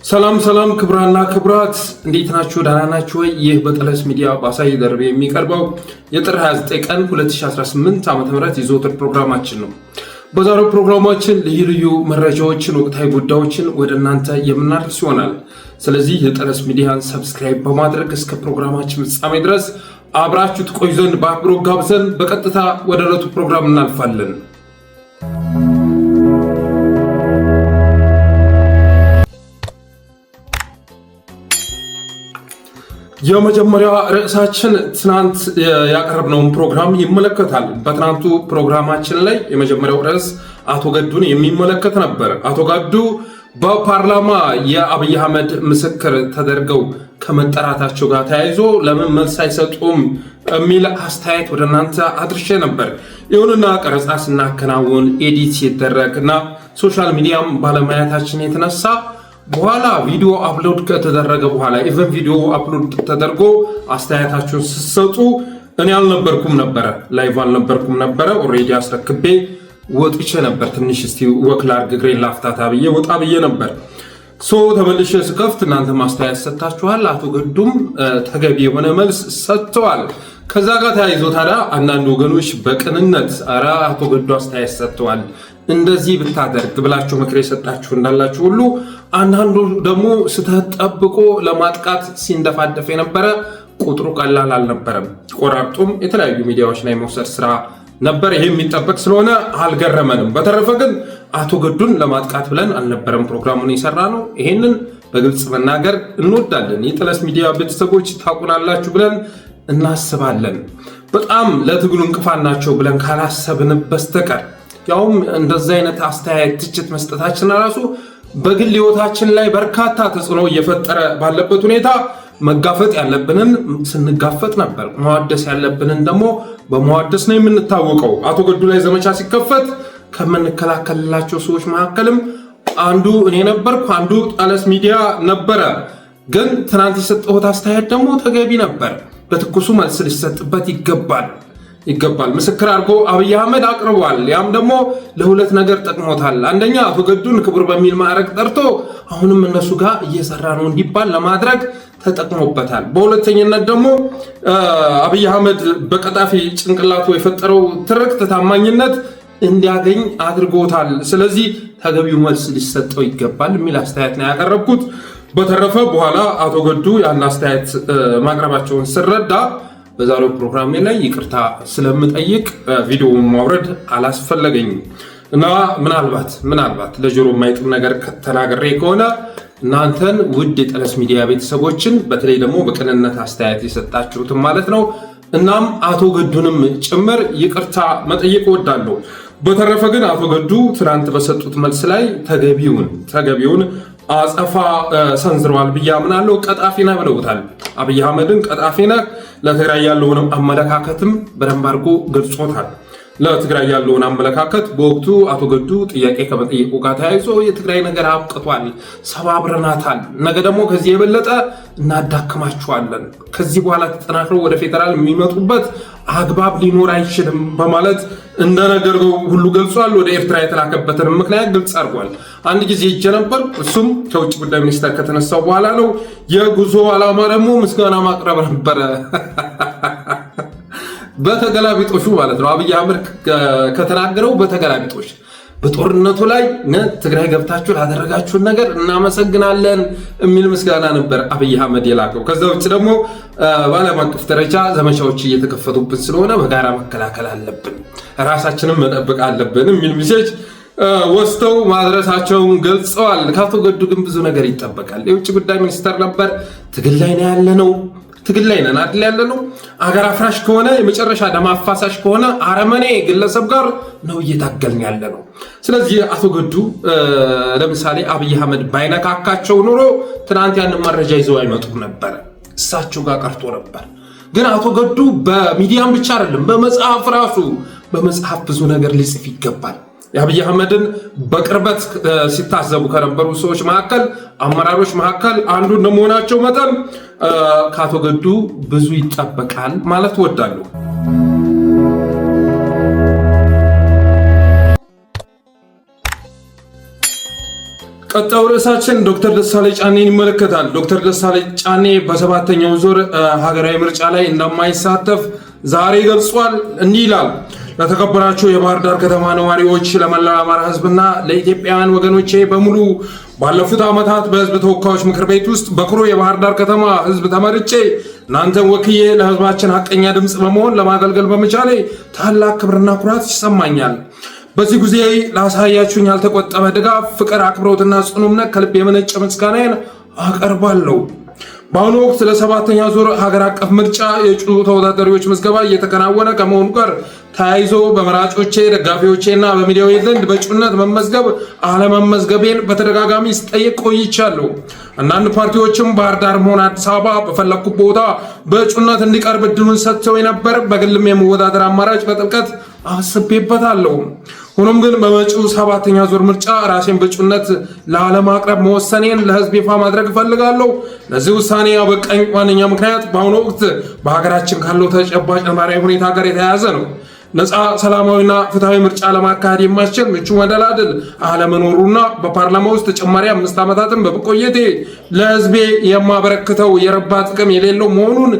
ሰላም ክብራና ክብራት እንዴት ናችሁ? ደህና ናችሁ ወይ? ይህ በጠለስ ሚዲያ ባሳይ ደርቤ የሚቀርበው የጥር 29 ቀን 2018 ዓ.ም የዘወትር ፕሮግራማችን ነው። በዛሬው ፕሮግራማችን ልዩ መረጃዎችን፣ ወቅታዊ ጉዳዮችን ወደ እናንተ የምናደርስ ይሆናል። ስለዚህ የጠለስ ሚዲያን ሰብስክራይብ በማድረግ እስከ ፕሮግራማችን ፍጻሜ ድረስ አብራችሁ ትቆዩ ዘንድ በአክብሮት ጋብዘን በቀጥታ ወደ ዕለቱ ፕሮግራም እናልፋለን። የመጀመሪያ ርዕሳችን ትናንት ያቀረብነውን ፕሮግራም ይመለከታል። በትናንቱ ፕሮግራማችን ላይ የመጀመሪያው ርዕስ አቶ ገዱን የሚመለከት ነበር። አቶ ገዱ በፓርላማ የአብይ አህመድ ምስክር ተደርገው ከመጠራታቸው ጋር ተያይዞ ለምን መልስ አይሰጡም የሚል አስተያየት ወደ እናንተ አድርሼ ነበር። ይሁንና ቀረጻ ስናከናውን ኤዲት ሲደረግና ሶሻል ሚዲያም ባለማየታችን የተነሳ በኋላ ቪዲዮ አፕሎድ ከተደረገ በኋላ ኢቨን ቪዲዮ አፕሎድ ተደርጎ አስተያየታችሁን ስትሰጡ እኔ አልነበርኩም ነበረ፣ ላይቭ አልነበርኩም ነበረ። ኦሬዲ አስረክቤ ወጥቼ ነበር። ትንሽ እስቲ ወክላር ግግሬን ላፍታታ ብዬ ወጣ ብዬ ነበር። ተመልሼ ስከፍት እናንተ ማስተያየት ሰጥታችኋል። አቶ ገዱም ተገቢ የሆነ መልስ ሰጥተዋል። ከዛ ጋር ተያይዞ ታዲያ አንዳንድ ወገኖች በቅንነት ኧረ አቶ ገዱ አስተያየት ሰጥተዋል እንደዚህ ብታደርግ ብላችሁ ምክር የሰጣችሁ እንዳላችሁ ሁሉ አንዳንዱ ደግሞ ስተጠብቆ ለማጥቃት ሲንደፋደፍ የነበረ ቁጥሩ ቀላል አልነበረም። ቆራርጡም የተለያዩ ሚዲያዎች ላይ መውሰድ ስራ ነበር። ይሄ የሚጠበቅ ስለሆነ አልገረመንም። በተረፈ ግን አቶ ገዱን ለማጥቃት ብለን አልነበረም ፕሮግራሙን የሰራ ነው። ይሄንን በግልጽ መናገር እንወዳለን። የጠለስ ሚዲያ ቤተሰቦች ታውቁናላችሁ ብለን እናስባለን። በጣም ለትግሉ እንቅፋት ናቸው ብለን ካላሰብን በስተቀር ያውም እንደዚህ አይነት አስተያየት ትችት መስጠታችን ራሱ በግል ህይወታችን ላይ በርካታ ተጽዕኖ እየፈጠረ ባለበት ሁኔታ መጋፈጥ ያለብንን ስንጋፈጥ ነበር። መዋደስ ያለብንን ደግሞ በመዋደስ ነው የምንታወቀው። አቶ ገዱ ላይ ዘመቻ ሲከፈት ከምንከላከልላቸው ሰዎች መካከልም አንዱ እኔ ነበርኩ፣ አንዱ ጠለስ ሚዲያ ነበረ። ግን ትናንት የሰጠሁት አስተያየት ደግሞ ተገቢ ነበር። በትኩሱ መልስ ሊሰጥበት ይገባል። ምስክር አድርጎ አብይ አህመድ አቅርቧል። ያም ደግሞ ለሁለት ነገር ጠቅሞታል። አንደኛ አቶ ገዱን ክቡር በሚል ማዕረግ ጠርቶ አሁንም እነሱ ጋር እየሰራ ነው እንዲባል ለማድረግ ተጠቅሞበታል። በሁለተኝነት ደግሞ አብይ አህመድ በቀጣፊ ጭንቅላቱ የፈጠረው ትርክት ታማኝነት እንዲያገኝ አድርጎታል። ስለዚህ ተገቢው መልስ ሊሰጠው ይገባል የሚል አስተያየት ነው ያቀረብኩት። በተረፈ በኋላ አቶ ገዱ ያን አስተያየት ማቅረባቸውን ስረዳ በዛሬው ፕሮግራም ላይ ይቅርታ ስለምጠይቅ ቪዲዮውን ማውረድ አላስፈለገኝም እና ምናልባት ለጆሮ የማይጥም ነገር ተናግሬ ከሆነ እናንተን ውድ የጠለስ ሚዲያ ቤተሰቦችን በተለይ ደግሞ በቅንነት አስተያየት የሰጣችሁትን ማለት ነው እናም አቶ ገዱንም ጭምር ይቅርታ መጠየቅ እወዳለሁ። በተረፈ ግን አቶ ገዱ ትናንት በሰጡት መልስ ላይ ተገቢውን አጸፋ ሰንዝረዋል ብዬ አምናለሁ። ቀጣፊ ነህ ብለውታል። አብይ አህመድን ቀጣፊ ነህ፣ ለትግራይ ያለውን አመለካከትም በደንብ አድርጎ ገልጾታል። ለትግራይ ያለውን አመለካከት በወቅቱ አቶ ገዱ ጥያቄ ከመጠየቁ ጋር ተያይዞ የትግራይ ነገር አብቅቷል፣ ሰባብረናታል፣ ነገ ደግሞ ከዚህ የበለጠ እናዳክማችኋለን፣ ከዚህ በኋላ ተጠናክረው ወደ ፌዴራል የሚመጡበት አግባብ ሊኖር አይችልም በማለት እንደነገረው ሁሉ ገልጿል። ወደ ኤርትራ የተላከበትን ምክንያት ግልጽ አድርጓል። አንድ ጊዜ ሄጄ ነበር፣ እሱም ከውጭ ጉዳይ ሚኒስቴር ከተነሳው በኋላ ነው። የጉዞ ዓላማ ደግሞ ምስጋና ማቅረብ ነበረ። በተገላቢጦሹ ማለት ነው። አብይ አህመድ ከተናገረው በተገላቢጦሽ በጦርነቱ ላይ ትግራይ ገብታችሁ ላደረጋችሁን ነገር እናመሰግናለን የሚል ምስጋና ነበር አብይ አህመድ የላከው። ከዛ ውጭ ደግሞ በዓለም አቀፍ ደረጃ ዘመቻዎች እየተከፈቱብን ስለሆነ በጋራ መከላከል አለብን፣ ራሳችንን መጠበቅ አለብን የሚል ሜሴጅ ወስተው ማድረሳቸውን ገልጸዋል። ከአቶ ገዱ ግን ብዙ ነገር ይጠበቃል። የውጭ ጉዳይ ሚኒስተር ነበር። ትግል ላይ ነው ያለነው። ትግል ላይ ነን አይደል ያለነው። አገር አፍራሽ ከሆነ የመጨረሻ ደም አፋሳሽ ከሆነ አረመኔ ግለሰብ ጋር ነው እየታገልን ያለነው። ስለዚህ አቶ ገዱ ለምሳሌ አብይ አህመድ ባይነካካቸው ኑሮ ትናንት ያንን መረጃ ይዘው አይመጡም ነበር፣ እሳቸው ጋር ቀርቶ ነበር። ግን አቶ ገዱ በሚዲያም ብቻ አይደለም በመጽሐፍ ብዙ ነገር ሊጽፍ ይገባል። የአብይ አህመድን በቅርበት ሲታዘቡ ከነበሩ ሰዎች መካከል አመራሮች መካከል አንዱ እንደመሆናቸው መጠን ከአቶ ገዱ ብዙ ይጠበቃል ማለት እወዳለሁ። ቀጣዩ ርዕሳችን ዶክተር ደሳለኝ ጫኔን ይመለከታል። ዶክተር ደሳለኝ ጫኔ በሰባተኛው ዙር ሀገራዊ ምርጫ ላይ እንደማይሳተፍ ዛሬ ገልጿል። እንዲህ ይላል። ለተከበራችሁ የባህር ዳር ከተማ ነዋሪዎች፣ ለመላው አማራ ህዝብና ለኢትዮጵያውያን ወገኖቼ በሙሉ ባለፉት ዓመታት በህዝብ ተወካዮች ምክር ቤት ውስጥ በኩሩ የባህር ዳር ከተማ ህዝብ ተመርጬ እናንተን ወክዬ ለህዝባችን ሀቀኛ ድምፅ በመሆን ለማገልገል በመቻሌ ታላቅ ክብርና ኩራት ይሰማኛል። በዚህ ጊዜ ላሳያችሁኝ ያልተቆጠበ ድጋፍ፣ ፍቅር፣ አክብሮትና ጽኑ እምነት ከልብ የመነጨ ምስጋናዬን አቀርባለሁ። በአሁኑ ወቅት ለሰባተኛ ዙር ሀገር አቀፍ ምርጫ የእጩ ተወዳዳሪዎች ምዝገባ እየተከናወነ ከመሆኑ ጋር ተያይዞ በመራጮቼ ደጋፊዎቼና በሚዲያዎች ዘንድ በእጩነት መመዝገብ አለመመዝገቤን በተደጋጋሚ ስጠይቅ ቆይቻለሁ። አንዳንድ ፓርቲዎችም ባህር ዳርም ሆነ አዲስ አበባ በፈለኩት ቦታ በእጩነት እንዲቀርብ እድሉን ሰጥተው ነበር። በግልም የመወዳደር አማራጭ በጥልቀት አስቤበታለሁ። ሆኖም ግን በመጪው ሰባተኛ ዙር ምርጫ ራሴን በእጩነት ላለማቅረብ መወሰኔን ለህዝብ ይፋ ማድረግ እፈልጋለሁ። ለዚህ ውሳኔ ያበቃኝ ዋነኛ ምክንያት በአሁኑ ወቅት በሀገራችን ካለው ተጨባጭ ነባራዊ ሁኔታ ጋር የተያያዘ ነው። ነፃ፣ ሰላማዊና ፍትሐዊ ምርጫ ለማካሄድ የማስችል ምቹ መደላድል አለመኖሩና በፓርላማ ውስጥ ተጨማሪ 5 ዓመታትን በመቆየቴ ለህዝቤ የማበረክተው የረባ ጥቅም የሌለው መሆኑን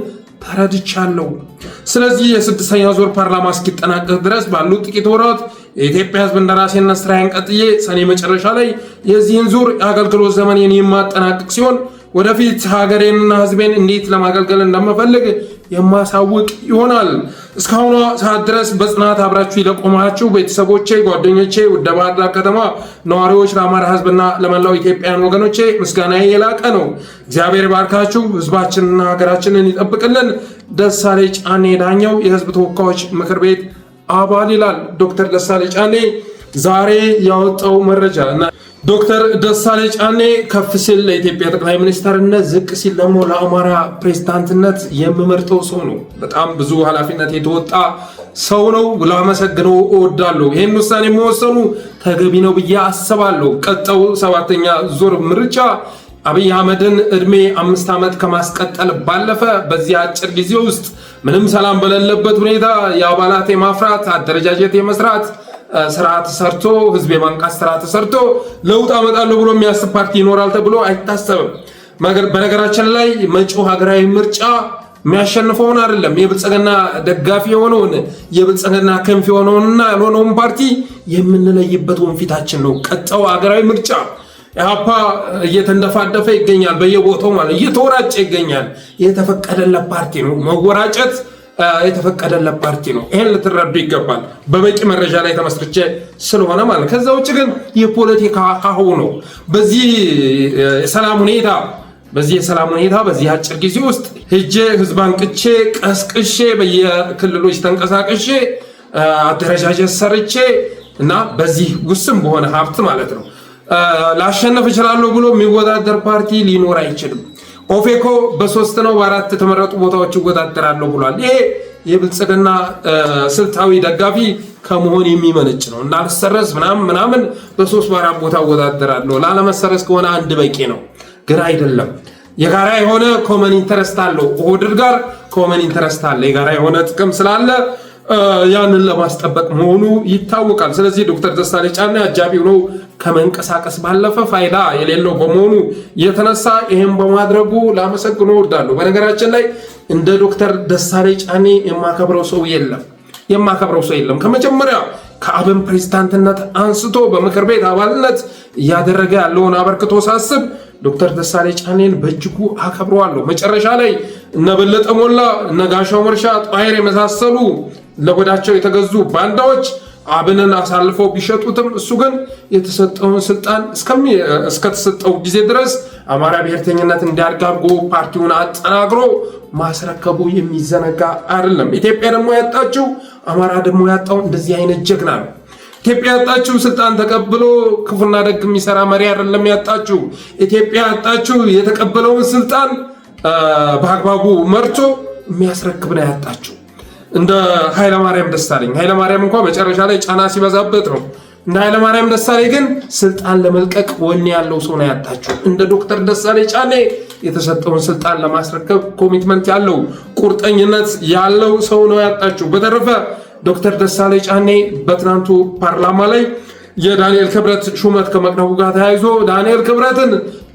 ተረድቻለሁ። ስለዚህ የስድስተኛ ዙር ፓርላማ እስኪጠናቀቅ ድረስ ባሉት ጥቂት ወራት የኢትዮጵያ ህዝብ እንደራሴነት ስራዬን ቀጥዬ ሰኔ መጨረሻ ላይ የዚህን ዙር የአገልግሎት ዘመኔን የማጠናቀቅ ሲሆን ወደፊት ሀገሬንና ህዝቤን እንዴት ለማገልገል እንደምፈልግ የማሳውቅ ይሆናል። እስካሁኗ ሰዓት ድረስ በጽናት አብራችሁ ለቆማችሁ ቤተሰቦቼ፣ ጓደኞቼ፣ ውድ ባህር ዳር ከተማ ነዋሪዎች፣ ለአማራ ህዝብና ለመላው ኢትዮጵያውያን ወገኖቼ ምስጋናዬ የላቀ ነው። እግዚአብሔር ባርካችሁ፣ ህዝባችንና ሀገራችንን ይጠብቅልን። ደሳለኝ ጫኔ ዳኘው የህዝብ ተወካዮች ምክር ቤት አባል ይላል ዶክተር ደሳለኝ ጫኔ ዛሬ ያወጣው መረጃ። ዶክተር ደሳለኝ ጫኔ ከፍ ሲል ለኢትዮጵያ ጠቅላይ ሚኒስትርነት፣ ዝቅ ሲል ደግሞ ለአማራ ፕሬዝዳንትነት የምመርጠው ሰው ነው። በጣም ብዙ ኃላፊነት የተወጣ ሰው ነው። ላመሰግነው እወዳለሁ። ይህን ውሳኔ መወሰኑ ተገቢ ነው ብዬ አስባለሁ። ቀጣዩ ሰባተኛ ዙር ምርጫ አብይ አህመድን እድሜ 5 ዓመት ከማስቀጠል ባለፈ በዚህ አጭር ጊዜ ውስጥ ምንም ሰላም በሌለበት ሁኔታ የአባላት የማፍራት አደረጃጀት የመስራት ስርዓት ሰርቶ ህዝብ የማንቃት ስርዓት ሰርቶ ለውጥ አመጣለሁ ብሎ የሚያስብ ፓርቲ ይኖራል ተብሎ አይታሰብም። በነገራችን ላይ መጪው ሀገራዊ ምርጫ የሚያሸንፈውን አይደለም የብልጽግና ደጋፊ የሆነውን የብልጽግና ክንፍ የሆነውንና ያልሆነውን ፓርቲ የምንለይበት ወንፊታችን ነው። ቀጣዩ ሀገራዊ ምርጫ ኢህአፓ እየተንደፋደፈ ይገኛል። በየቦታው ማለት እየተወራጨ ይገኛል። የተፈቀደለት ፓርቲ ነው። መወራጨት የተፈቀደለት ፓርቲ ነው። ይሄን ልትረዱ ይገባል። በበቂ መረጃ ላይ ተመስርቼ ስለሆነ ማለት። ከዛ ውጭ ግን የፖለቲካ ሀሁ ነው። በዚህ የሰላም ሁኔታ በዚህ አጭር ጊዜ ውስጥ ሄጄ ህዝብ አንቅቼ ቀስቅሼ በየክልሎች ተንቀሳቅሼ አደረጃጀት ሰርቼ እና በዚህ ውስን በሆነ ሀብት ማለት ነው ላሸነፍ እችላለሁ ብሎ የሚወዳደር ፓርቲ ሊኖር አይችልም። ኦፌኮ በ3 ነው በ4 የተመረጡ ቦታዎች ይወዳደራለሁ ብሏል። ይሄ የብልጽግና ስልታዊ ደጋፊ ከመሆን የሚመነጭ ነው። እንዳልሰረዝ ምናምን በ3 በ4 ቦታ እወዳደራለሁ። ላለመሰረዝ ከሆነ አንድ በቂ ነው። ግን አይደለም። የጋራ የሆነ ኮመን ኢንተረስት አለው። ኦህዴድ ጋር ኮመን ኢንተረስት አለ። የጋራ የሆነ ጥቅም ስላለ ያንን ለማስጠበቅ መሆኑ ይታወቃል። ስለዚህ ዶክተር ደሳለኝ ጫኔ አጃቢ ሆኖ ከመንቀሳቀስ ባለፈ ፋይዳ የሌለው በመሆኑ የተነሳ ይሄን በማድረጉ ላመሰግኖ እወዳለሁ። በነገራችን ላይ እንደ ዶክተር ደሳለኝ ጫኔ የማከብረው ሰው የለም። ከመጀመሪያ ከአብን ፕሬዝዳንትነት አንስቶ በምክር ቤት አባልነት እያደረገ ያለውን አበርክቶ ሳስብ ዶክተር ደሳለኝ ጫኔን በእጅጉ አከብረዋለሁ። መጨረሻ ላይ እነ በለጠ ሞላ፣ እነ ጋሻው መርሻ፣ ጣይር የመሳሰሉ ለጎዳቸው የተገዙ ባንዳዎች አብንን አሳልፈው ቢሸጡትም እሱ ግን የተሰጠውን ስልጣን እስከተሰጠው ጊዜ ድረስ አማራ ብሔርተኝነት እንዲያድግ አድርጎ ፓርቲውን አጠናክሮ ማስረከቡ የሚዘነጋ አይደለም። ኢትዮጵያ ደግሞ ያጣችው አማራ ደግሞ ያጣው እንደዚህ አይነት ጀግና ነው። ኢትዮጵያ ያጣችው ስልጣን ተቀብሎ ክፉና ደግ የሚሰራ መሪ አይደለም ያጣችው። ኢትዮጵያ ያጣችው የተቀበለውን ስልጣን በአግባቡ መርቶ የሚያስረክብ ነው ያጣችው። እንደ ኃይለማርያም ደሳለኝ እንኳን መጨረሻ ላይ ጫና ሲበዛበት ነው። እንደ ኃይለማርያም ደሳለኝ ግን ስልጣን ለመልቀቅ ወኔ ያለው ሰው ነው ያጣችው። እንደ ዶክተር ደሳለኝ ጫኔ የተሰጠውን ስልጣን ለማስረከብ ኮሚትመንት ያለው ቁርጠኝነት ያለው ሰው ነው ያጣችው። በተረፈ ዶክተር ደሳለኝ ጫኔ በትናንቱ ፓርላማ ላይ የዳንኤል ክብረት ሹመት ከመቅረቡ ጋር ተያይዞ ዳንኤል ክብረትን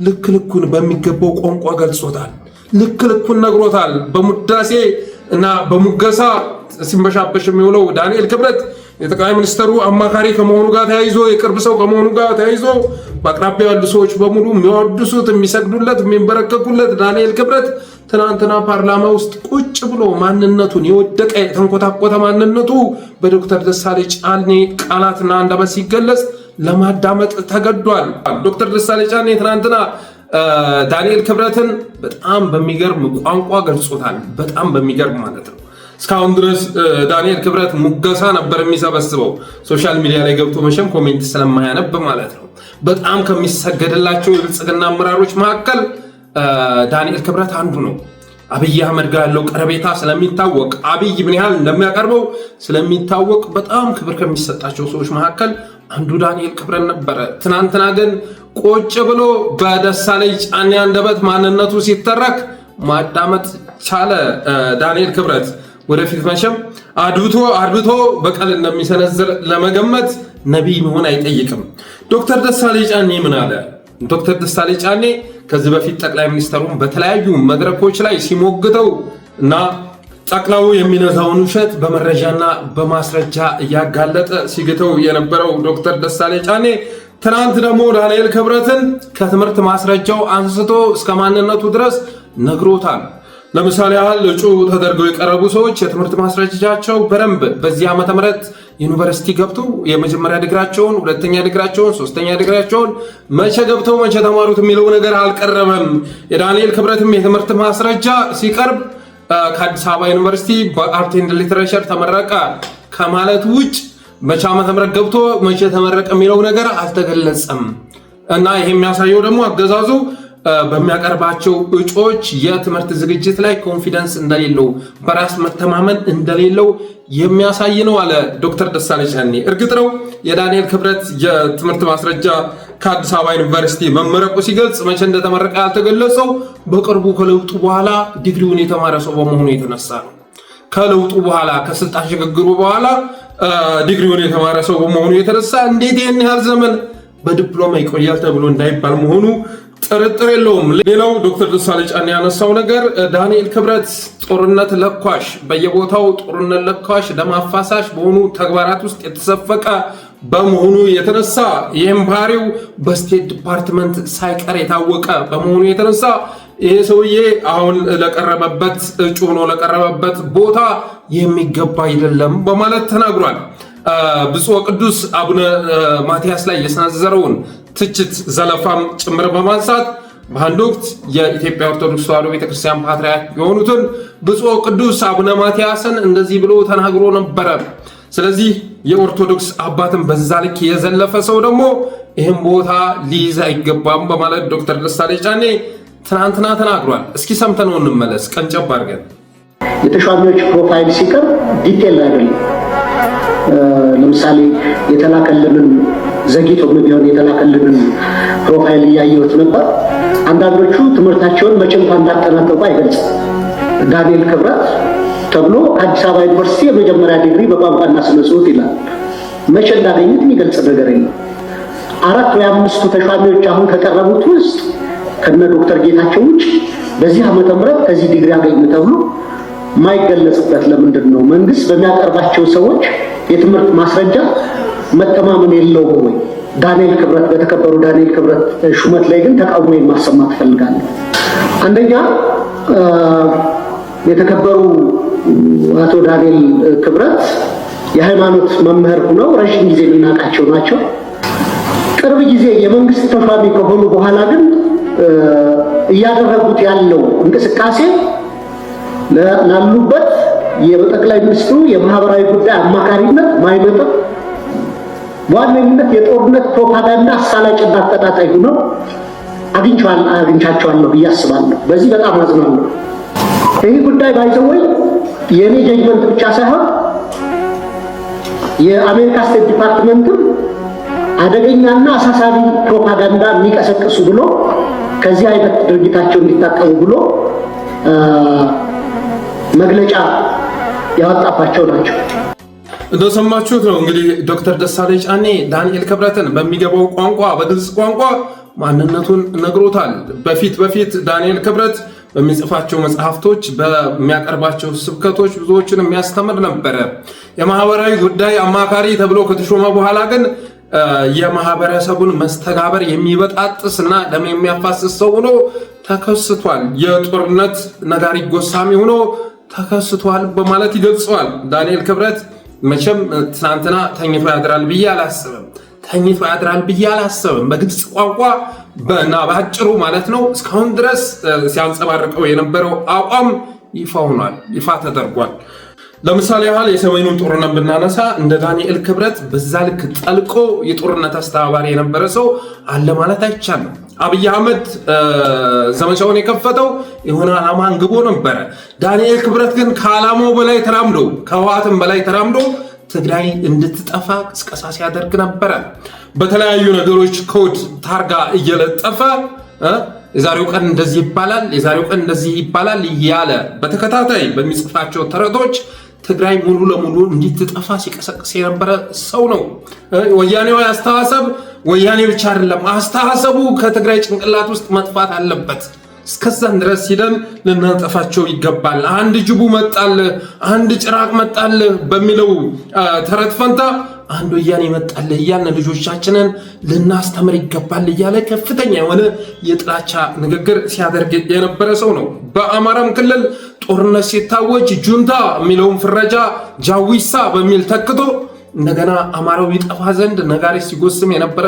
ልክ ልኩን በሚገባው ቋንቋ ገልጾታል። ልክ ልኩን ነግሮታል። በሙዳሴ እና በሙገሳ ሲንበሻበሽ የሚውለው ዳንኤል ክብረት የጠቅላይ ሚኒስትሩ አማካሪ ከመሆኑ ጋር ተያይዞ የቅርብ ሰው ከመሆኑ ጋር ተያይዞ በአቅራቢያው ያሉ ሰዎች በሙሉ የሚወድሱት የሚሰግዱለት የሚንበረከኩለት ዳንኤል ክብረት ትናንትና ፓርላማ ውስጥ ቁጭ ብሎ ማንነቱን የወደቀ የተንኮታኮተ ማንነቱ በዶክተር ደሳለኝ ጫኔ ቃላትና አንደበት ሲገለጽ ለማዳመጥ ተገዷል። ዶክተር ደሳለኝ ጫኔ ትናንትና ዳንኤል ክብረትን በጣም በሚገርም ቋንቋ ገልጾታል። በጣም በሚገርም ማለት ነው። እስካሁን ድረስ ዳንኤል ክብረት ሙገሳ ነበር የሚሰበስበው ሶሻል ሚዲያ ላይ ገብቶ መቼም ኮሜንት ስለማያነብ ማለት ነው። በጣም ከሚሰገድላቸው የብልጽግና አመራሮች መካከል ዳንኤል ክብረት አንዱ ነው። አብይ አህመድ ጋር ያለው ቀረቤታ ስለሚታወቅ አብይ ምን ያህል እንደሚያቀርበው ስለሚታወቅ በጣም ክብር ከሚሰጣቸው ሰዎች መካከል አንዱ ዳንኤል ክብረት ነበረ። ትናንትና ግን ቁጭ ብሎ በደሳለኝ ጫኔ አንደበት ማንነቱ ሲተረክ ማዳመጥ ቻለ ዳንኤል ክብረት። ወደፊት መቼም አድብቶ በቀል እንደሚሰነዝር ለመገመት ነቢይ መሆን አይጠይቅም። ዶክተር ደሳለኝ ጫኔ ምን አለ? ዶክተር ደሳለኝ ጫኔ ከዚህ በፊት ጠቅላይ ሚኒስትሩን በተለያዩ መድረኮች ላይ ሲሞግተው እና ጠቅላዩ የሚነዛውን ውሸት በመረጃና በማስረጃ እያጋለጠ ሲግተው የነበረው ዶክተር ደሳለኝ ጫኔ ትናንት ደግሞ ዳንኤል ክብረትን ከትምህርት ማስረጃው አንስቶ እስከ ማንነቱ ድረስ ነግሮታል። ለምሳሌ ያህል እጩ ተደርገው የቀረቡ ሰዎች የትምህርት ማስረጃቸው በደንብ በዚህ ዓመተ ምህረት ዩኒቨርሲቲ ገብተው የመጀመሪያ ዲግሪያቸውን፣ ሁለተኛ ዲግሪያቸውን፣ ሶስተኛ ዲግሪያቸውን መቼ ገብተው መቼ ተማሩት የሚለው ነገር አልቀረበም። የዳንኤል ክብረትም የትምህርት ማስረጃ ሲቀርብ ከአዲስ አበባ ዩኒቨርሲቲ በአርት ኤንድ ሊትሬቸር ተመረቀ ከማለት ውጭ መቼ ዓመተ ምህረት ገብቶ መቼ ተመረቀ የሚለው ነገር አልተገለጸም። እና ይሄ የሚያሳየው ደግሞ አገዛዙ በሚያቀርባቸው እጩዎች የትምህርት ዝግጅት ላይ ኮንፊደንስ እንደሌለው በራስ መተማመን እንደሌለው የሚያሳይ ነው አለ ዶክተር ደሳለኝ ጫኔ። እርግጥ ነው የዳንኤል ክብረት የትምህርት ማስረጃ ከአዲስ አበባ ዩኒቨርሲቲ መመረቁ ሲገልጽ መቼ እንደተመረቀ ያልተገለጸው በቅርቡ ከለውጡ በኋላ ዲግሪውን የተማረ ሰው በመሆኑ የተነሳ ነው። ከለውጡ በኋላ ከስልጣን ሽግግሩ በኋላ ዲግሪውን የተማረ ሰው በመሆኑ የተነሳ እንዴት ይህን ያህል ዘመን በዲፕሎማ ይቆያል ተብሎ እንዳይባል መሆኑ ጥርጥር የለውም። ሌላው ዶክተር ደሳለኝ ጫኔ ያነሳው ነገር ዳንኤል ክብረት ጦርነት ለኳሽ በየቦታው ጦርነት ለኳሽ ደም አፋሳሽ በሆኑ ተግባራት ውስጥ የተሰፈቀ በመሆኑ የተነሳ ይህም ባህሪው በስቴት ዲፓርትመንት ሳይቀር የታወቀ በመሆኑ የተነሳ ይሄ ሰውዬ አሁን ለቀረበበት እጩ ሆኖ ለቀረበበት ቦታ የሚገባ አይደለም በማለት ተናግሯል። ብፁዕ ቅዱስ አቡነ ማትያስ ላይ የሰነዘረውን ትችት ዘለፋም ጭምር በማንሳት በአንድ ወቅት የኢትዮጵያ ኦርቶዶክስ ተዋሕዶ ቤተክርስቲያን ፓትርያርክ የሆኑትን ብፁዕ ቅዱስ አቡነ ማትያስን እንደዚህ ብሎ ተናግሮ ነበረ። ስለዚህ የኦርቶዶክስ አባትን በዛ ልክ የዘለፈ ሰው ደግሞ ይህም ቦታ ሊይዝ አይገባም በማለት ዶክተር ደሳለኝ ጫኔ ትናንትና ተናግሯል። እስኪ ሰምተነው እንመለስ ቀንጨብ አድርገን። የተሿሚዎች ፕሮፋይል ሲቀር ዲቴል አይደለም። ለምሳሌ የተላከልንን ዘግይቶ ቢሆን የተላከልንን ፕሮፋይል እያየሁት ነበር። አንዳንዶቹ ትምህርታቸውን መቼ እንኳን እንዳጠናቀቁ አይገልጽም። ዳንኤል ክብረት ተብሎ ከአዲስ አበባ ዩኒቨርሲቲ የመጀመሪያ ዲግሪ በቋንቋና ስነ ጽሑፍ ይላል። መቼ እንዳገኙት የሚገልጽ ነገር የለም። 4 ወይ 5 ተሿሚዎች አሁን ከቀረቡት ውስጥ ከነ ዶክተር ጌታቸው ውጭ በዚህ ዓመተ ምህረት ከዚህ ዲግሪ ያገኙ ተብሎ ማይገለጽበት ለምንድን ነው? መንግስት በሚያቀርባቸው ሰዎች የትምህርት ማስረጃ መተማመን የለውም ወይ? ዳንኤል ክብረት በተከበሩ ዳንኤል ክብረት ሹመት ላይ ግን ተቃውሞ ማሰማት ፈልጋለሁ። አንደኛ የተከበሩ አቶ ዳንኤል ክብረት የሃይማኖት መምህር ሆነው ረጅም ጊዜ የሚናቃቸው ናቸው። ቅርብ ጊዜ የመንግስት ተሿሚ ከሆኑ በኋላ ግን እያደረጉት ያለው እንቅስቃሴ ላሉበት የጠቅላይ ሚኒስትሩ የማህበራዊ ጉዳይ አማካሪነት ማይመጥን በዋነኝነት የጦርነት ፕሮፓጋንዳ አሳላጭና አቀጣጣይ ሆነው አግኝቻቸዋለሁ ብዬ አስባለሁ። በዚህ በጣም አዝናለሁ። ይህ ጉዳይ ባይዘወይ የኔ ጀጅመንት ብቻ ሳይሆን የአሜሪካ ስቴት ዲፓርትመንትም አደገኛና አሳሳቢ ፕሮፓጋንዳ የሚቀሰቅሱ ብሎ ከዚህ አይነት ድርጊታቸው እንዲታቀቡ ብሎ መግለጫ ያወጣባቸው ናቸው። እንደሰማችሁት ነው እንግዲህ ዶክተር ደሳለኝ ጫኔ ዳንኤል ክብረትን በሚገባው ቋንቋ በግልጽ ቋንቋ ማንነቱን ነግሮታል። በፊት ዳንኤል ክብረት በሚጽፋቸው መጽሐፍቶች በሚያቀርባቸው ስብከቶች ብዙዎችን የሚያስተምር ነበረ። የማህበራዊ ጉዳይ አማካሪ ተብሎ ከተሾመ በኋላ ግን የማህበረሰቡን መስተጋበር የሚበጣጥስና ደም የሚያፋስስ ሰው ሆኖ ተከስቷል። የጦርነት ነጋሪ ጎሳሚ ሆኖ ተከስቷል በማለት ይገልጸዋል። ዳንኤል ክብረት መቼም ትናንትና ተኝቶ ያድራል ብዬ አላስብም። በግልጽ ቋንቋ እና በአጭሩ ማለት ነው እስካሁን ድረስ ሲያንጸባርቀው የነበረው አቋም ይፋ ሆኗል፣ ይፋ ተደርጓል። ለምሳሌ ያህል የሰሜኑን ጦርነት ብናነሳ እንደ ዳንኤል ክብረት በዛ ልክ ጠልቆ የጦርነት አስተባባሪ የነበረ ሰው አለ ማለት አይቻልም። አብይ አህመድ ዘመቻውን የከፈተው የሆነ ዓላማ አንግቦ ነበረ። ዳንኤል ክብረት ግን ከዓላማው በላይ ተራምዶ ከህወሓትም በላይ ተራምዶ ትግራይ እንድትጠፋ ቅስቀሳ ሲያደርግ ነበረ። በተለያዩ ነገሮች ኮድ ታርጋ እየለጠፈ የዛሬው ቀን እንደዚህ ይባላል እያለ በተከታታይ በሚጽፋቸው ተረቶች ትግራይ ሙሉ ለሙሉ እንድትጠፋ ሲቀሰቅስ የነበረ ሰው ነው። ወያኔው አስተሳሰብ ወያኔ ብቻ አይደለም፣ አስተሳሰቡ ከትግራይ ጭንቅላት ውስጥ መጥፋት አለበት። እስከዛን ድረስ ሂደን ልናጠፋቸው ይገባል። አንድ ጅቡ መጣል፣ አንድ ጭራቅ መጣል በሚለው ተረት ፈንታ አንድ ወያኔ መጣል እያልን ልጆቻችንን ልናስተምር ይገባል እያለ ከፍተኛ የሆነ የጥላቻ ንግግር ሲያደርግ የነበረ ሰው ነው። በአማራም ክልል ጦርነት ሲታወጅ ጁንታ የሚለውን ፍረጃ ጃዊሳ በሚል ተክቶ እንደገና አማራው ይጠፋ ዘንድ ነጋሪት ሲጎስም የነበረ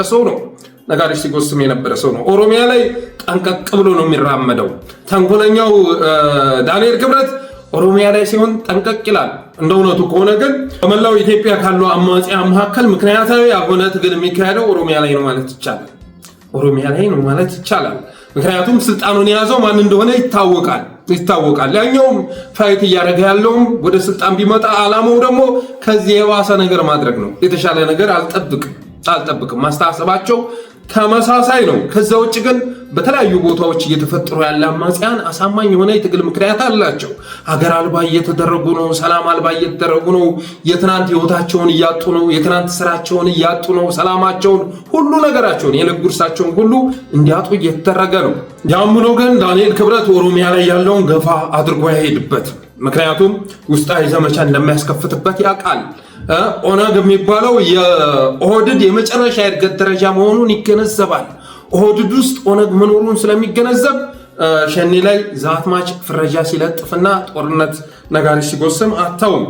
ሰው ነው። ኦሮሚያ ላይ ጠንቀቅ ብሎ ነው የሚራመደው። ተንኮለኛው ዳንኤል ክብረት ኦሮሚያ ላይ ሲሆን ጠንቀቅ ይላል። እንደ እውነቱ ከሆነ ግን በመላው ኢትዮጵያ ካሉ አማጽያን መካከል ምክንያታዊ ያልሆነ ትግል የሚካሄደው ኦሮሚያ ላይ ነው ማለት ይቻላል። ምክንያቱም ስልጣኑን የያዘው ማን እንደሆነ ይታወቃል። ያኛውም ፋይት እያደረገ ያለውም ወደ ስልጣን ቢመጣ ዓላማው ደግሞ ከዚህ የባሰ ነገር ማድረግ ነው። የተሻለ ነገር አልጠብቅም። ማስተሳሰባቸው ተመሳሳይ ነው። ከዛ ውጭ ግን በተለያዩ ቦታዎች እየተፈጠሩ ያለ አማጽያን አሳማኝ የሆነ የትግል ምክንያት አላቸው። ሀገር አልባ እየተደረጉ ነው። ሰላም አልባ እየተደረጉ ነው። የትናንት ህይወታቸውን እያጡ ነው። የትናንት ስራቸውን እያጡ ነው። ሰላማቸውን፣ ሁሉ ነገራቸውን፣ የዕለት ጉርሳቸውን ሁሉ እንዲያጡ እየተደረገ ነው። ያም ሆኖ ግን ዳንኤል ክብረት ኦሮሚያ ላይ ያለውን ገፋ አድርጎ ያሄድበት። ምክንያቱም ውስጣዊ ዘመቻ እንደሚያስከፍትበት ያውቃል። ኦነግ የሚባለው የኦህድድ የመጨረሻ የእድገት ደረጃ መሆኑን ይገነዘባል። ኦህድድ ውስጥ ኦነግ መኖሩን ስለሚገነዘብ ሸኔ ላይ ዛትማች ፍረጃ ሲለጥፍና ጦርነት ነጋሪ ሲጎስም አታውም።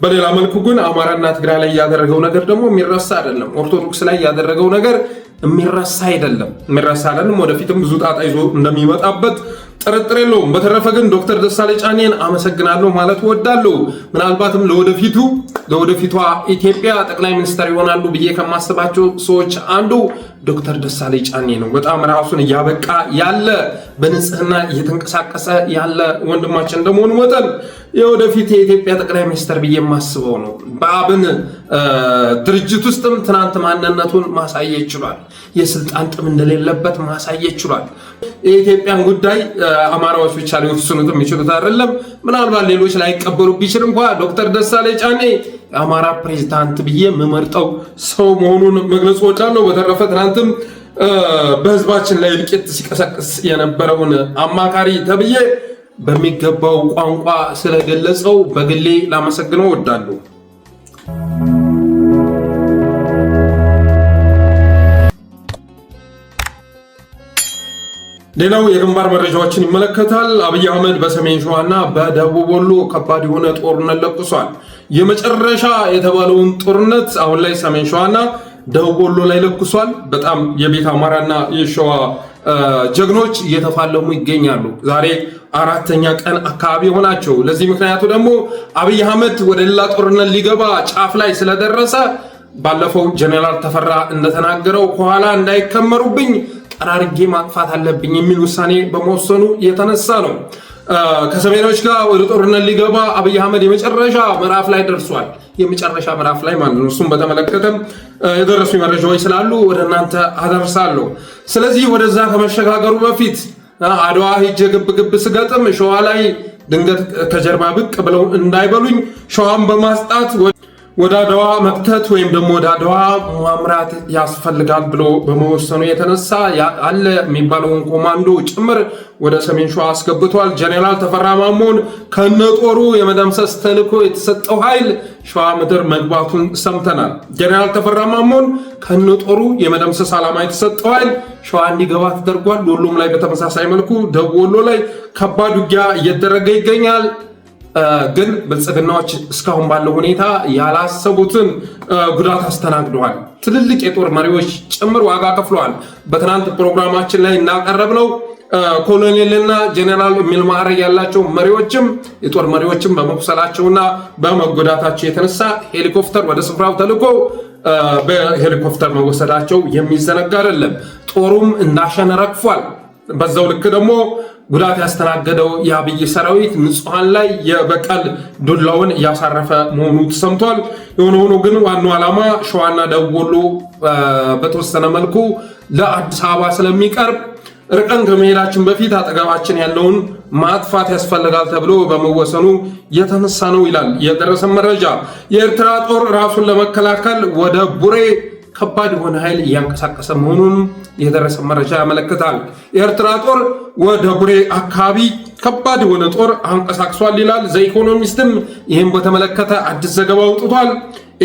በሌላ መልኩ ግን አማራና ትግራይ ላይ ያደረገው ነገር ደግሞ የሚረሳ አይደለም። ኦርቶዶክስ ላይ ያደረገው ነገር የሚረሳ አይደለም። ወደፊትም ብዙ ጣጣ ይዞ እንደሚመጣበት ጥርጥር የለውም። በተረፈ ግን ዶክተር ደሳለኝ ጫኔን አመሰግናለሁ ማለት እወዳለሁ። ምናልባትም ለወደፊቷ ኢትዮጵያ ጠቅላይ ሚኒስትር ይሆናሉ ብዬ ከማስባቸው ሰዎች አንዱ ዶክተር ደሳለኝ ጫኔ ነው። በጣም ራሱን እያበቃ ያለ በንጽህና እየተንቀሳቀሰ ያለ ወንድማችን እንደመሆኑ መጠን የወደፊት የኢትዮጵያ ጠቅላይ ሚኒስትር ብዬ የማስበው ነው። በአብን ድርጅት ውስጥም ትናንት ማንነቱን ማሳየት ችሏል። የስልጣን ጥም እንደሌለበት ማሳየት ችሏል። የኢትዮጵያን ጉዳይ አማራዎች ብቻ ሊወስኑት የሚችሉት አይደለም። ምናልባት ሌሎች ላይቀበሉ ቢችል እንኳ ዶክተር ደሳለኝ ጫኔ የአማራ ፕሬዝዳንት ብዬ የምመርጠው ሰው መሆኑን መግለጽ እወዳለሁ። በተረፈ ትናንትም በህዝባችን ላይ እልቂት ሲቀሰቅስ የነበረውን አማካሪ ተብዬ በሚገባው ቋንቋ ስለገለጸው በግሌ ላመሰግነው እወዳለሁ። ሌላው የግንባር መረጃዎችን ይመለከታል። አብይ አህመድ በሰሜን ሸዋና በደቡብ ወሎ ከባድ የሆነ ጦርነት ለኩሷል። የመጨረሻ የተባለውን ጦርነት አሁን ላይ ሰሜን ሸዋና ደቡብ ወሎ ላይ ለኩሷል። በጣም የቤት አማራና የሸዋ ጀግኖች እየተፋለሙ ይገኛሉ። ዛሬ 4ኛ ቀን አካባቢ ሆናቸው። ለዚህ ምክንያቱ ደግሞ አብይ አህመድ ወደ ሌላ ጦርነት ሊገባ ጫፍ ላይ ስለደረሰ ባለፈው ጀነራል ተፈራ እንደተናገረው ከኋላ እንዳይከመሩብኝ ጠራርጌ ማጥፋት አለብኝ የሚል ውሳኔ በመወሰኑ የተነሳ ነው። ከሰሜኖች ጋር ወደ ጦርነት ሊገባ አብይ አህመድ የመጨረሻ ምዕራፍ ላይ ደርሷል። የመጨረሻ ምዕራፍ ላይ ማለት ነው። እሱም በተመለከተም የደረሱ መረጃዎች ስላሉ ወደ እናንተ አደርሳለሁ። ስለዚህ ወደዛ ከመሸጋገሩ በፊት አድዋ ሂጄ ግብ ስገጥም ሸዋ ላይ ድንገት ከጀርባ ብቅ ብለው እንዳይበሉኝ ሸዋን በማስጣት ወደ አድዋ መክተት ወይም ደግሞ ወደ አድዋ ማምራት ያስፈልጋል ብሎ በመወሰኑ የተነሳ አለ የሚባለውን ኮማንዶ ጭምር ወደ ሰሜን ሸዋ አስገብቷል። ጀኔራል ተፈራ ማሞን ከነጦሩ የመደምሰስ ተልዕኮ የተሰጠው ኃይል ሸዋ ምድር መግባቱን ሰምተናል። ጀኔራል ተፈራ ማሞን ከነጦሩ የመደምሰስ ዓላማ የተሰጠው ኃይል ሸዋ እንዲገባ ተደርጓል። ወሎም ላይ በተመሳሳይ መልኩ ደቡብ ወሎ ላይ ከባድ ውጊያ እየተደረገ ይገኛል። ግን ብልጽግናዎች እስካሁን ባለው ሁኔታ ያላሰቡትን ጉዳት አስተናግደዋል። ትልልቅ የጦር መሪዎች ጭምር ዋጋ ከፍለዋል። በትናንት ፕሮግራማችን ላይ እናቀረብነው ኮሎኔልና ጄኔራል የሚል ማዕረግ ያላቸው መሪዎችም የጦር መሪዎችም በመቁሰላቸውና በመጎዳታቸው የተነሳ ሄሊኮፕተር ወደ ስፍራው ተልኮ በሄሊኮፕተር መወሰዳቸው የሚዘነጋ አይደለም። ጦሩም እንዳሸነ ረግፏል። በዛው ልክ ደግሞ ጉዳት ያስተናገደው የአብይ ሰራዊት ንጹሃን ላይ የበቀል ዱላውን እያሳረፈ መሆኑ ተሰምቷል። የሆነ ሆኖ ግን ዋናው ዓላማ ሸዋና ደቡብ ወሎ በተወሰነ መልኩ ለአዲስ አበባ ስለሚቀርብ ርቀን ከመሄዳችን በፊት አጠገባችን ያለውን ማጥፋት ያስፈልጋል ተብሎ በመወሰኑ የተነሳ ነው ይላል የደረሰ መረጃ። የኤርትራ ጦር ራሱን ለመከላከል ወደ ቡሬ ከባድ የሆነ ኃይል እያንቀሳቀሰ መሆኑን የደረሰ መረጃ ያመለክታል። የኤርትራ ጦር ወደ ቡሬ አካባቢ ከባድ የሆነ ጦር አንቀሳቅሷል ይላል ዘኢኮኖሚስትም። ይህም በተመለከተ አዲስ ዘገባ አውጥቷል።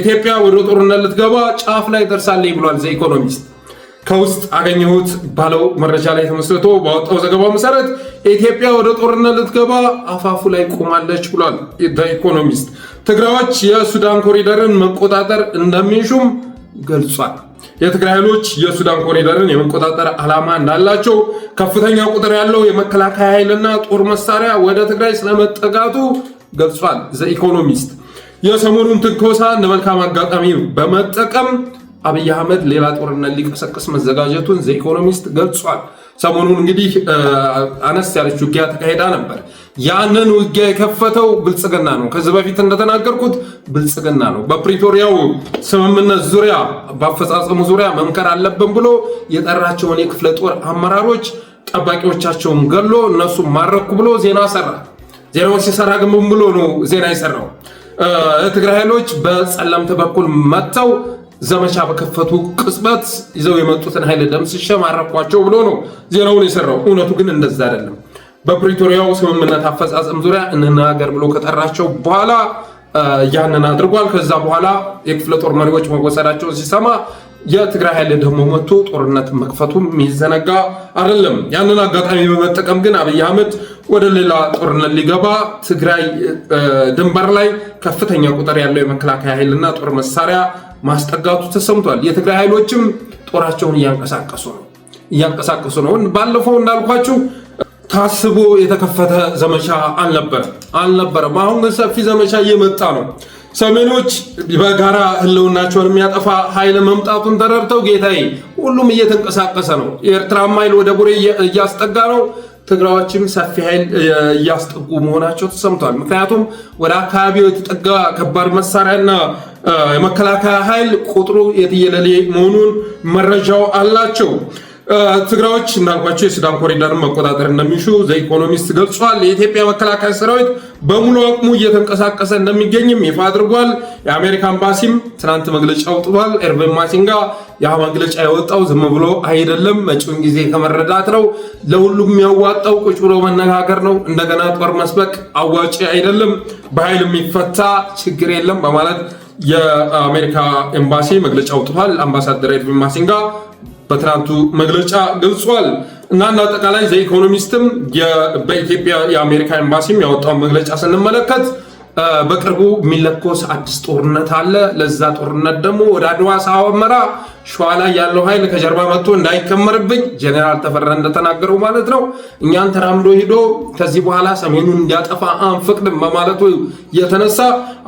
ኢትዮጵያ ወደ ጦርነት ልትገባ ጫፍ ላይ ደርሳለች ብሏል ዘኢኮኖሚስት። ከውስጥ አገኘሁት ባለው መረጃ ላይ ተመስርቶ ባወጣው ዘገባው መሰረት ኢትዮጵያ ወደ ጦርነት ልትገባ አፋፉ ላይ ቆማለች ብሏል ዘኢኮኖሚስት። ትግራዮች የሱዳን ኮሪደርን መቆጣጠር እንደሚሹም ገልጿል። የትግራይ ኃይሎች የሱዳን ኮሪደርን የመቆጣጠር ዓላማ እንዳላቸው፣ ከፍተኛ ቁጥር ያለው የመከላከያ ኃይልና ጦር መሳሪያ ወደ ትግራይ ስለመጠጋቱ ገልጿል ዘኢኮኖሚስት። የሰሞኑን ትንኮሳ እንደ መልካም አጋጣሚ በመጠቀም አብይ አህመድ ሌላ ጦርነት ሊቀሰቅስ መዘጋጀቱን ዘኢኮኖሚስት ገልጿል። ሰሞኑን እንግዲህ አነስ ያለች ውጊያ ተካሄዳ ነበር። ያንን ውጊያ የከፈተው ብልጽግና ነው። ከዚህ በፊት እንደተናገርኩት ብልጽግና ነው። በፕሪቶሪያው ስምምነት ዙሪያ በአፈጻጸሙ ዙሪያ መምከር አለብን ብሎ የጠራቸውን የክፍለ ጦር አመራሮች ጠባቂዎቻቸውን ገሎ እነሱ ማረኩ ብሎ ዜና ሰራ። ዜናውን ሲሰራ ግን ምን ብሎ ነው ዜና የሰራው? የትግራይ ኃይሎች በጸለምት በኩል መጥተው ዘመቻ በከፈቱ ቅጽበት ይዘው የመጡትን ኃይል ደምስሼ ማረኳቸው ብሎ ነው ዜናውን የሰራው። እውነቱ ግን እንደዛ አይደለም። በፕሪቶሪያው ስምምነት አፈጻጸም ዙሪያ እንናገር ብሎ ከጠራቸው በኋላ ያንን አድርጓል። ከዛ በኋላ የክፍለ ጦር መሪዎች መወሰዳቸውን ሲሰማ የትግራይ ኃይል ደግሞ መጥቶ ጦርነት መክፈቱም የሚዘነጋ አይደለም። ያንን አጋጣሚ በመጠቀም ግን አብይ አህመድ ወደ ሌላ ጦርነት ሊገባ ትግራይ ድንበር ላይ ከፍተኛ ቁጥር ያለው የመከላከያ ኃይልና ጦር መሳሪያ ማስጠጋቱ ተሰምቷል። የትግራይ ኃይሎችም ጦራቸውን እያንቀሳቀሱ ነው። ባለፈው እንዳልኳችሁ ታስቦ የተከፈተ ዘመቻ አልነበረም። አሁን ግን ሰፊ ዘመቻ እየመጣ ነው። ሰሜኖች በጋራ ህልውናቸውን የሚያጠፋ ኃይል መምጣቱን ተረድተው ጌታዬ ሁሉም እየተንቀሳቀሰ ነው። የኤርትራም ኃይል ወደ ቡሬ እያስጠጋ ነው። ትግራዮችም ሰፊ ኃይል እያስጠጉ መሆናቸው ተሰምቷል። ምክንያቱም ወደ አካባቢው የተጠጋ ከባድ መሳሪያና የመከላከያ ኃይል ቁጥሩ የትየለሌ መሆኑን መረጃው አላቸው። ትግራዮች እንዳልኳቸው የሱዳን ኮሪደርን መቆጣጠር እንደሚሹ ዘኢኮኖሚስት ገልጿል። የኢትዮጵያ መከላከያ ሰራዊት በሙሉ አቅሙ እየተንቀሳቀሰ እንደሚገኝም ይፋ አድርጓል። የአሜሪካ ኤምባሲም ትናንት መግለጫ አውጥቷል። ኤርቪን ማሲንጋ ያ መግለጫ የወጣው ዝም ብሎ አይደለም፣ መጪውን ጊዜ ከመረዳት ነው። ለሁሉም የሚያዋጣው ቁጭ ብሎ መነጋገር ነው። እንደገና ጦር መስበቅ አዋጪ አይደለም፣ በኃይል የሚፈታ ችግር የለም በማለት የአሜሪካ ኤምባሲ መግለጫ አውጥቷል። አምባሳደር ኤርቪን ማሲንጋ በትናንቱ መግለጫ ገልጿል። እና አጠቃላይ ዘኢኮኖሚስትም በኢትዮጵያ የአሜሪካ ኤምባሲም ያወጣውን መግለጫ ስንመለከት በቅርቡ የሚለኮስ አዲስ ጦርነት አለ። ለዛ ጦርነት ደግሞ ወደ አድዋ ሳወመራ ሸዋ ላይ ያለው ኃይል ከጀርባ መጥቶ እንዳይከመርብኝ ጄኔራል ተፈራ እንደተናገረው ማለት ነው እኛን ተራምዶ ሄዶ ከዚህ በኋላ ሰሜኑን እንዲያጠፋ አንፈቅድም በማለቱ የተነሳ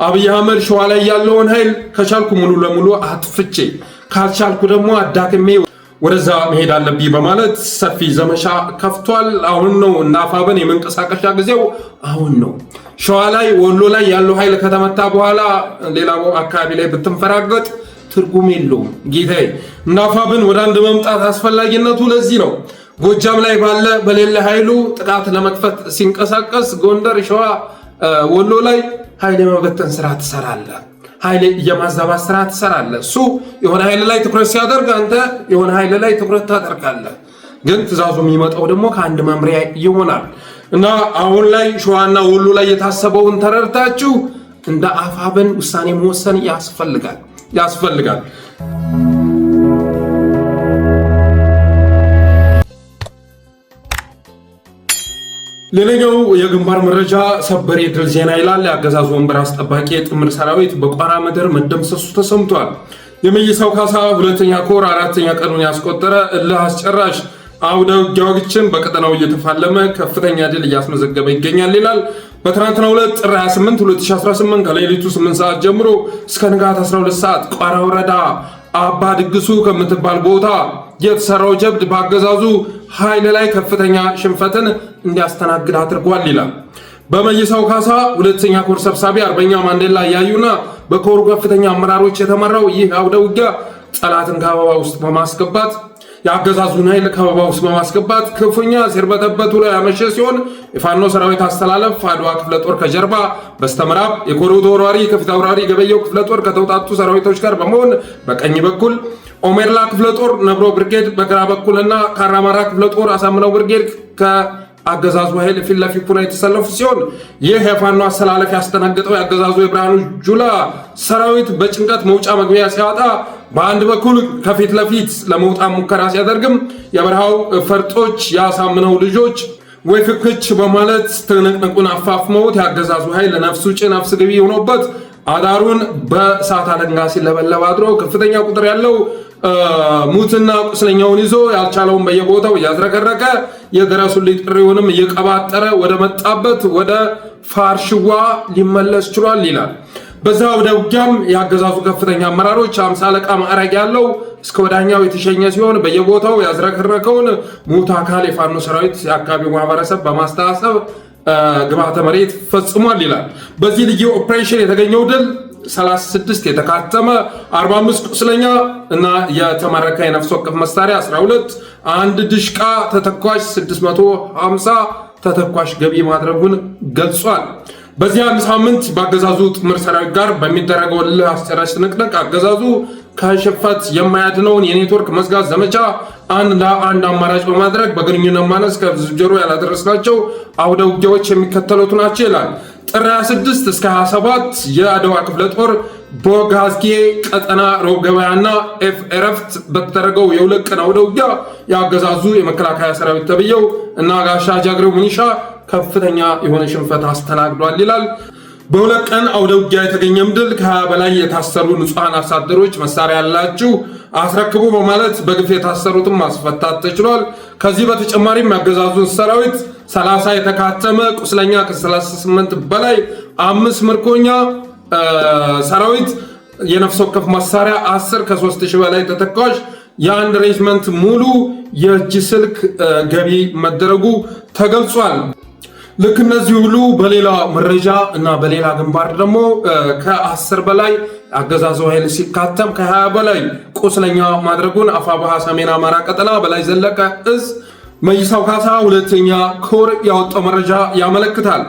አብይ አህመድ ሸዋ ላይ ያለውን ኃይል ከቻልኩ ሙሉ ለሙሉ አጥፍቼ ካልቻልኩ ደግሞ አዳክሜ ወደዛ መሄድ አለብኝ በማለት ሰፊ ዘመቻ ከፍቷል። አሁን ነው እና አፋብን የመንቀሳቀሻ ጊዜው አሁን ነው። ሸዋ ላይ ወሎ ላይ ያለው ኃይል ከተመታ በኋላ ሌላው አካባቢ ላይ ብትንፈራገጥ ትርጉም የለውም ጌታዬ። እና አፋብን ወደ አንድ መምጣት አስፈላጊነቱ ለዚህ ነው። ጎጃም ላይ ባለ በሌለ ኃይሉ ጥቃት ለመክፈት ሲንቀሳቀስ ጎንደር፣ ሸዋ፣ ወሎ ላይ ኃይል የመበተን ስራ ትሰራለህ። ኃይል የማዛባት ስራ ትሰራለህ። እሱ የሆነ ኃይል ላይ ትኩረት ሲያደርግ አንተ የሆነ ኃይል ላይ ትኩረት ታደርጋለህ። ግን ትእዛዙ የሚመጣው ደግሞ ከአንድ መምሪያ ይሆናል እና አሁን ላይ ሸዋና ወሎ ላይ የታሰበውን ተረድታችሁ እንደ አፋብን ውሳኔ መወሰን ያስፈልጋል። ሌላኛው የግንባር መረጃ ሰበር የድል ዜና ይላል። የአገዛዙ ወንበር አስጠባቂ የጥምር ሰራዊት በቋራ ምድር መደምሰሱ ተሰምቷል። የመይሳው ካሳ ሁለተኛ ኮር አራተኛ ቀኑን ያስቆጠረ እልህ አስጨራሽ አውደ ውጊያዎችን በቀጠናው እየተፋለመ ከፍተኛ ድል እያስመዘገበ ይገኛል ይላል። በትናንትናው ዕለት ጥር 28 2018 ከሌሊቱ 8 ሰዓት ጀምሮ እስከ ንጋት 12 ሰዓት ቋራ ወረዳ አባ ድግሱ ከምትባል ቦታ የተሰራው ጀብድ በአገዛዙ ኃይል ላይ ከፍተኛ ሽንፈትን እንዲያስተናግድ አድርጓል ይላል። በመይሳው ካሳ ሁለተኛ ኮር ሰብሳቢ አርበኛ ማንዴላ ያዩና በኮሩ ከፍተኛ አመራሮች የተመራው ይህ አውደ ውጊያ ጠላትን ከበባ ውስጥ በማስገባት የአገዛዙን ኃይል ከበባ ውስጥ በማስገባት ክፉኛ ሲርበተበቱ ላይ ያመሸ ሲሆን የፋኖ ሰራዊት አስተላለፍ አድዋ ክፍለ ጦር ከጀርባ በስተምዕራብ የኮሩ ተወርዋሪ ከፊት አውራሪ ገበየው ክፍለ ጦር ከተውጣጡ ሰራዊቶች ጋር በመሆን በቀኝ በኩል ኦሜርላ ክፍለ ጦር ነብሮ ብርጌድ በግራ በኩልና ካራማራ ክፍለ ጦር አሳምነው ብርጌድ ከአገዛዙ ኃይል ፊት ለፊት ሆነው የተሰለፉ ሲሆን ይህ የፋኖ አስተላለፍ ያስተናገጠው የአገዛዙ የብርሃኑ ጁላ ሰራዊት በጭንቀት መውጫ መግቢያ ሲያወጣ በአንድ በኩል ከፊት ለፊት ለመውጣት ሙከራ ሲያደርግም የበረሃው ፈርጦች ያሳምነው ልጆች ወይ ፍክች በማለት ትንቅንቁን አፋፍመውት የአገዛዙ ኃይል ነፍስ ውጭ ነፍስ ግቢ ሆኖበት አዳሩን በእሳት አለንጋ ሲለበለብ አድሮ ከፍተኛ ቁጥር ያለው ሙትና ቁስለኛውን ይዞ ያልቻለውን በየቦታው እያዝረከረከ የድረሱልኝ ጥሪውንም እየቀባጠረ ወደ መጣበት ወደ ፋርሽዋ ሊመለስ ችሏል ይላል። በዛ ወደ ውጊያም የአገዛዙ ከፍተኛ አመራሮች 50 አለቃ ማዕረግ ያለው እስከ ወዳኛው የተሸኘ ሲሆን በየቦታው ያዝረከረከውን ሙት አካል የፋኖ ሰራዊት የአካባቢው ማህበረሰብ በማስተሳሰብ ግብዓተ መሬት ፈጽሟል ይላል። በዚህ ልዩ ኦፕሬሽን የተገኘው ድል 36 የተካተመ 45 ቁስለኛ እና የተማረከ የነፍስ ወከፍ መሳሪያ 12 አንድ ድሽቃ ተተኳሽ 650 ተተኳሽ ገቢ ማድረጉን ገልጿል። በዚህ አንድ ሳምንት በአገዛዙ ጥምር ሰራዊት ጋር በሚደረገው እልህ አስጨራሽ ትንቅንቅ አገዛዙ ከሽንፈት የማያድነውን የኔትወርክ መዝጋት ዘመቻ አንድ አማራጭ በማድረግ በግንኙነት ማነስ ከህዝብ ጆሮ ያላደረስናቸው አውደ ውጊያዎች የሚከተሉት ናቸው ይላል። ጥር 26 እስከ 27 የአድዋ ክፍለ ጦር በጋዝጌ ቀጠና ሮብ ገበያና ኤረፍት በተደረገው የሁለት ቀን አውደ ውጊያ የአገዛዙ የመከላከያ ሰራዊት ተብየው እና ጋሻ ጃግሬው ሙኒሻ ከፍተኛ የሆነ ሽንፈት አስተናግዷል ይላል። በሁለት ቀን አውደ ውጊያ የተገኘም ድል ከ20 በላይ የታሰሩ ንጹሃን አሳደሮች መሳሪያ ያላችሁ አስረክቡ በማለት በግፍ የታሰሩትን ማስፈታት ተችሏል። ከዚህ በተጨማሪም ያገዛዙን ሰራዊት 30 የተካተመ ቁስለኛ ከ38 በላይ 5 ምርኮኛ ሰራዊት የነፍስ ወከፍ መሳሪያ 10 ከ3000 በላይ ተተኳሽ የአንድ ሬጅመንት ሙሉ የእጅ ስልክ ገቢ መደረጉ ተገልጿል። ልክ እነዚህ ሁሉ በሌላ መረጃ እና በሌላ ግንባር ደግሞ ከ10 በላይ አገዛዙ ኃይል ሲካተም ከ20 በላይ ቁስለኛ ማድረጉን አፋባሃ ሰሜን አማራ ቀጠና በላይ ዘለቀ እዝ መይሳው ካሳ ሁለተኛ ኮር ያወጣው መረጃ ያመለክታል።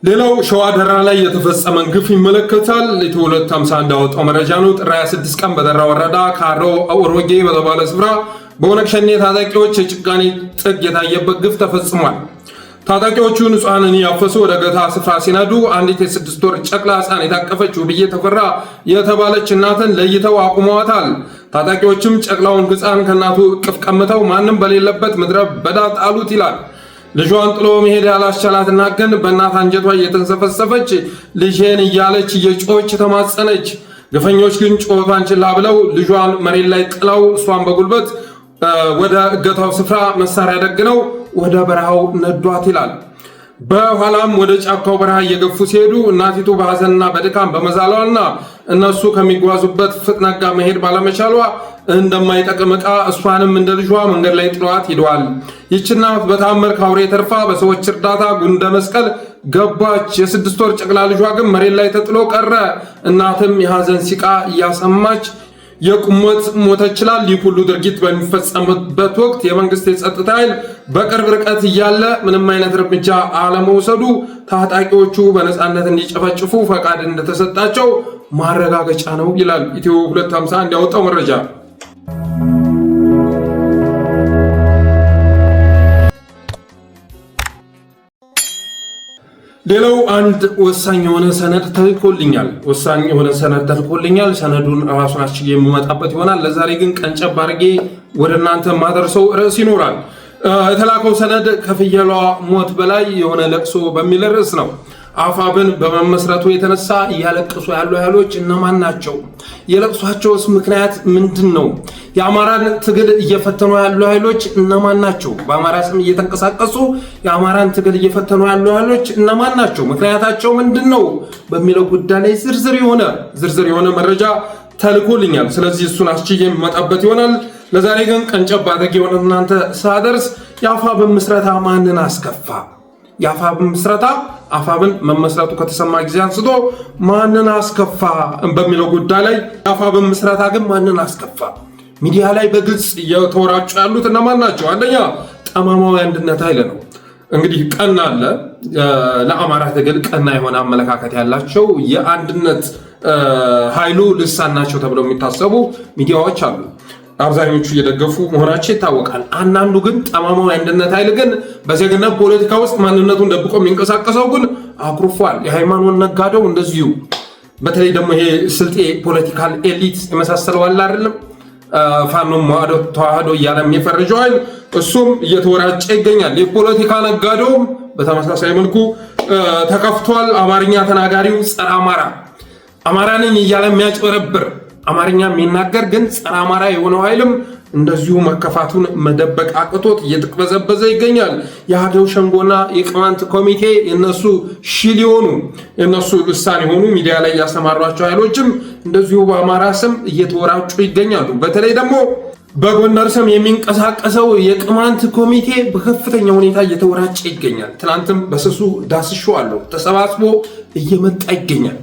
ሌላው ሸዋ ደራ ላይ የተፈጸመን ግፍ ይመለከታል። ኢትዮ 251 እንዳወጣው መረጃ ነው። ጥር 26 ቀን በደራ ወረዳ ካሮ ኦሮጌ በተባለ ስፍራ በኦነግ ሸኔ ታጣቂዎች የጭካኔ ጥግ የታየበት ግፍ ተፈጽሟል። ታጣቂዎቹ ንጹሃንን ያፈሱ ወደ ገታ ስፍራ ሲነዱ አንዲት የ6 ወር ጨቅላ ሕፃን የታቀፈች ውብዬ ተፈራ የተባለች እናትን ለይተው አቁመዋታል። ታጣቂዎችም ጨቅላውን ሕፃን ከእናቱ እቅፍ ቀምተው ማንም በሌለበት ምድረ በዳ ጣሉት ይላል። ልጇን ጥሎ መሄድ ያላስቻላትና ግን በእናት አንጀቷ እየተንሰፈሰፈች ልጄን እያለች እየጮች ተማጸነች። ግፈኞች ግን ጮቷን ችላ ብለው ልጇን መሬት ላይ ጥለው እሷን በጉልበት ወደ እገታው ስፍራ መሳሪያ ደግነው ወደ በረሃው ነዷት ይላል። በኋላም ወደ ጫካው በረሃ እየገፉ ሲሄዱ እናቲቱ በሐዘንና በድካም በመዛሏና እነሱ ከሚጓዙበት ፍጥነት ጋር መሄድ ባለመቻሏ እንደማይጠቅም ዕቃ እሷንም እንደ ልጇ መንገድ ላይ ጥሏት ሂደዋል። ይህች እናት በታምር ካውሬ ተርፋ በሰዎች እርዳታ ጉንደ መስቀል ገባች። የ6 ወር ጨቅላ ልጇ ግን መሬት ላይ ተጥሎ ቀረ። እናትም የሐዘን ሲቃ እያሰማች የቁሞት ሞተ ይችላል። ይህ ሁሉ ድርጊት በሚፈጸምበት ወቅት የመንግስት የጸጥታ ኃይል በቅርብ ርቀት እያለ ምንም አይነት እርምጃ አለመውሰዱ ታጣቂዎቹ በነፃነት እንዲጨፈጭፉ ፈቃድ እንደተሰጣቸው ማረጋገጫ ነው ይላል ኢትዮ 251 ያወጣው መረጃ። ሌላው አንድ ወሳኝ የሆነ ሰነድ ተልኮልኛል። ሰነዱን ራሱን አስችዬ የምመጣበት ይሆናል። ለዛሬ ግን ቀንጨብ አድርጌ ወደ እናንተ ማደርሰው ርዕስ ይኖራል። የተላከው ሰነድ ከፍየሏ ሞት በላይ የሆነ ለቅሶ በሚል ርዕስ ነው። አፋብን በመመስረቱ የተነሳ እያለቀሱ ያሉ ኃይሎች እነማን ናቸው? የለቅሷቸውስ ምክንያት ምንድን ነው? የአማራን ትግል እየፈተኑ ያሉ ኃይሎች እነማን ናቸው? በአማራ ስም እየተንቀሳቀሱ የአማራን ትግል እየፈተኑ ያሉ ኃይሎች እነማን ናቸው? ምክንያታቸው ምንድን ነው? በሚለው ጉዳይ ላይ ዝርዝር የሆነ መረጃ ተልኮልኛል። ስለዚህ እሱን አስችዬ የምመጣበት ይሆናል። ለዛሬ ግን ቀንጨብ አድርጌ ወደ እናንተ ሳደርስ የአፋብን ምስረታ ማንን አስከፋ? የአፋብን ምስረታ አፋብን መመስረቱ ከተሰማ ጊዜ አንስቶ ማንን አስከፋ በሚለው ጉዳይ ላይ የአፋብን ምስረታ ግን ማንን አስከፋ? ሚዲያ ላይ በግልጽ እየተወራጩ ያሉት እነማን ናቸው? አንደኛ ጠማማው የአንድነት ኃይል ነው። እንግዲህ ቀና አለ፣ ለአማራ ትግል ቀና የሆነ አመለካከት ያላቸው የአንድነት ኃይሉ ልሳን ናቸው ተብለው የሚታሰቡ ሚዲያዎች አሉ። አብዛኞቹ እየደገፉ መሆናቸው ይታወቃል። አንዳንዱ ግን ጠማማው የአንድነት ኃይል ግን በዜግነት ፖለቲካ ውስጥ ማንነቱን ደብቆ የሚንቀሳቀሰው ግን አኩርፏል። የሃይማኖት ነጋዴው እንደዚሁ። በተለይ ደግሞ ይሄ ስልጤ ፖለቲካል ኤሊት የመሳሰለው አለ አይደለም፣ ፋኖ ተዋህዶ እያለ የሚፈርጀው ኃይል እሱም እየተወራጨ ይገኛል። የፖለቲካ ነጋዴውም በተመሳሳይ መልኩ ተከፍቷል። አማርኛ ተናጋሪው ጸረ አማራ ነኝ እያለ የሚያጭበረብር አማርኛ የሚናገር ግን ጸረ አማራ የሆነው ኃይልም እንደዚሁ መከፋቱን መደበቅ አቅቶት እየተቅበዘበዘ ይገኛል። የሀገው ሸንጎና የቅማንት ኮሚቴ የነሱ ሊሆኑ የነሱ ልሳን የሆኑ ሚዲያ ላይ ያሰማሯቸው ኃይሎችም እንደዚሁ በአማራ ስም እየተወራጩ ይገኛሉ። በተለይ ደግሞ በጎንደር ስም የሚንቀሳቀሰው የቅማንት ኮሚቴ በከፍተኛ ሁኔታ እየተወራጨ ይገኛል። ትናንትም በስሱ ዳስሼዋለሁ። ተሰባስቦ እየመጣ ይገኛል።